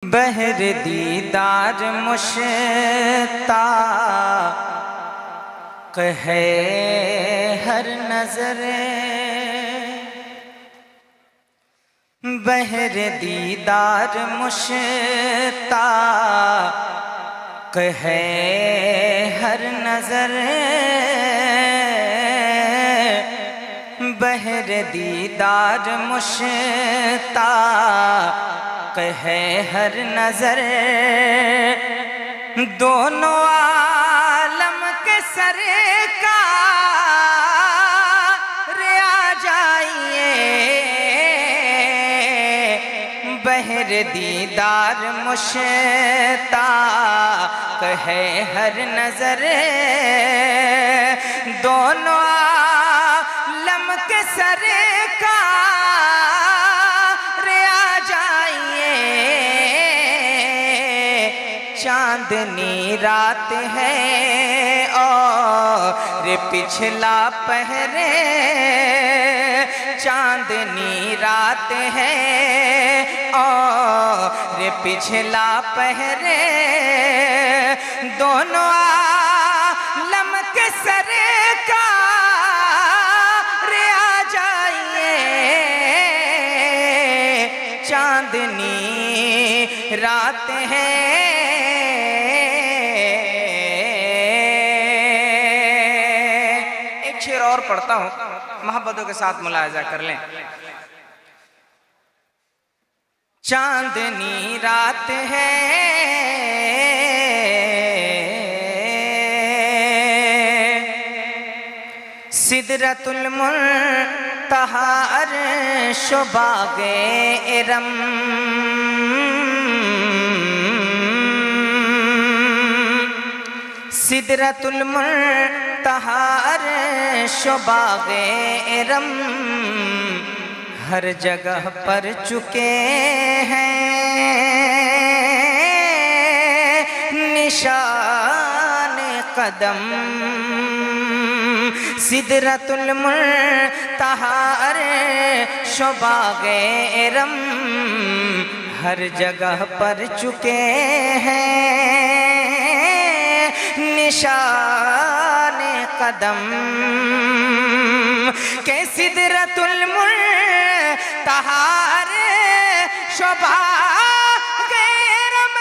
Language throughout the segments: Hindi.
बहर दीदार मुश्ताक है हर नजरे, बहर दीदार मुश्ताक है हर नजरे, बहर दीदार मुश्ताक है हर नजर। दोनों आलम के सरकार आ जाइए, बहर दीदार मुश्ताक है हर नजर। दोनों आलम के सरकार आ जाइए, चांदनी रात है और पिछला पहरे, चांदनी रात है और पिछला पहरे। दोनों आलम के सरकार आ जाइए, चांदनी रात है। एक शेर और पढ़ता हूं, मोहब्बतों के साथ मुलाहिजा कर लें। चांदनी रात है सिदरतुल मुंतहा अर्श बागे इरम, सिदरतुल मुंतहा अर्श बागे इरम, हर जगह पर चुके हैं निशान कदम। सिदरतुल मुंतहा अर्श बागे इरम, हर जगह पर चुके हैं निशान कदम के। सिदरतुल मुंतहा अर्श बागे इरम,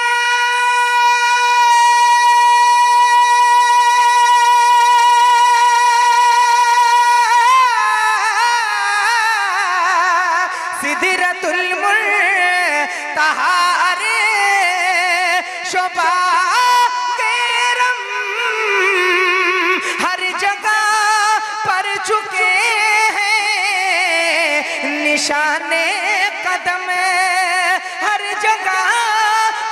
सिदरतुल मुंतहा अर्श बागे इरम, हर जगह पर चुके हैं निशाने कदम, हर जगह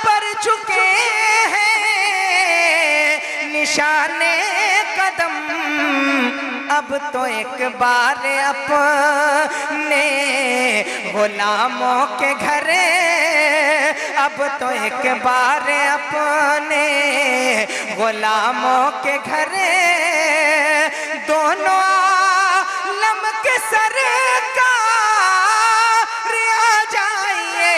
पर चुके हैं निशाने कदम। अब तो एक बार अपने गुलामों के घरे, अब तो एक बार अपने गुलामों के घरे। दोनों आलम के सरकार आ जाइए,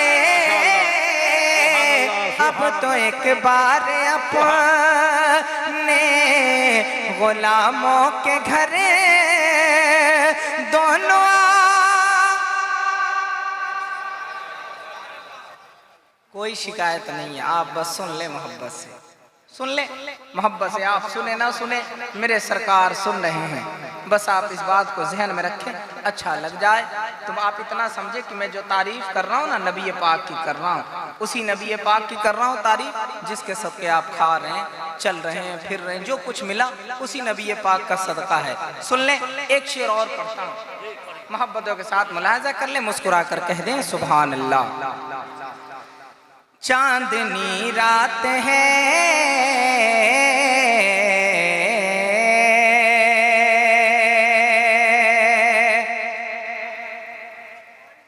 अब तो एक बार अपने गुलामों के घरे। दोनों कोई शिकायत नहीं है, आप बस सुन ले मोहब्बत से, सुन ले मोहब्बत से। आप सुने ना सुने, मेरे सरकार सुन रहे हैं। बस आप इस बात को जहन में रखें, अच्छा लग जाए। तुम आप इतना समझे कि मैं जो तारीफ कर रहा हूँ ना नबी पाक की कर रहा हूँ, उसी नबी पाक की कर रहा हूँ तारीफ जिसके सदके आप खा रहे हैं, चल रहे हैं, फिर रहे हैं। जो कुछ मिला उसी नबी पाक का सदका है। सुन ले, एक शेर और पढ़ता हूँ, मोहब्बतों के साथ मुलाहिजा कर ले, मुस्कुरा कर कह दें सुभान अल्लाह। चांदनी रात है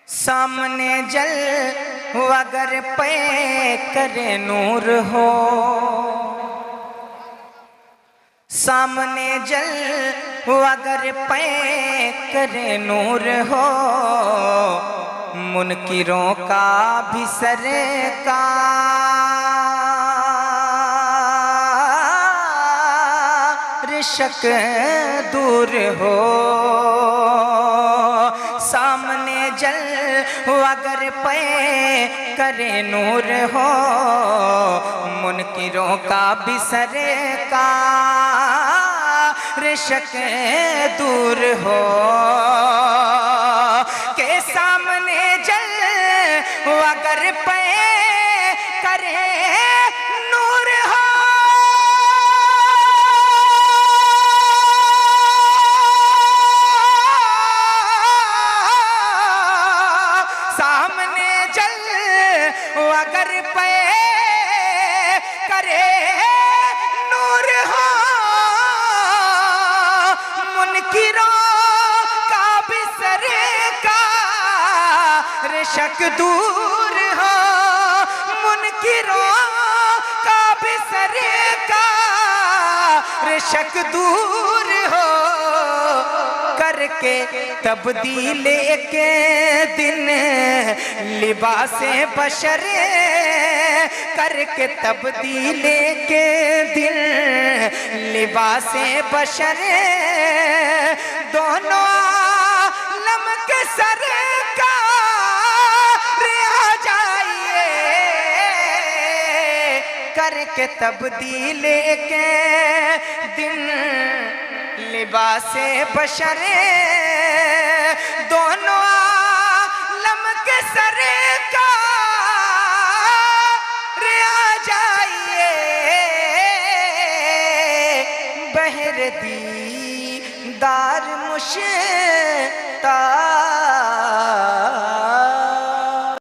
सामने जल अगर पे करे नूर हो, सामने जल अगर पे करे नूर हो, मुनकिरों का भी सरकार शक दूर हो, सामने जल अगर पे करे नूर हो, मुनकिरों का बिसरे का शक दूर हो, के सामने जल अगर पे करे नूर हो, सामने जल अगर पे करे नूर हो, मुनकिरों का बिसरे का शक दूर हो, मुनकिरों का बिसरे का शक दूर हो, करके तब्दील के दिन लिबासे बशरे, करके तब्दील के दिन लिबासे बशरे, दोनों आलम के सर का आ जाइए, करके तब्दील के दिन लिबासे बशरे, दोनों आलम के सर का आ जाइए, बहर दीदार मुश्ताक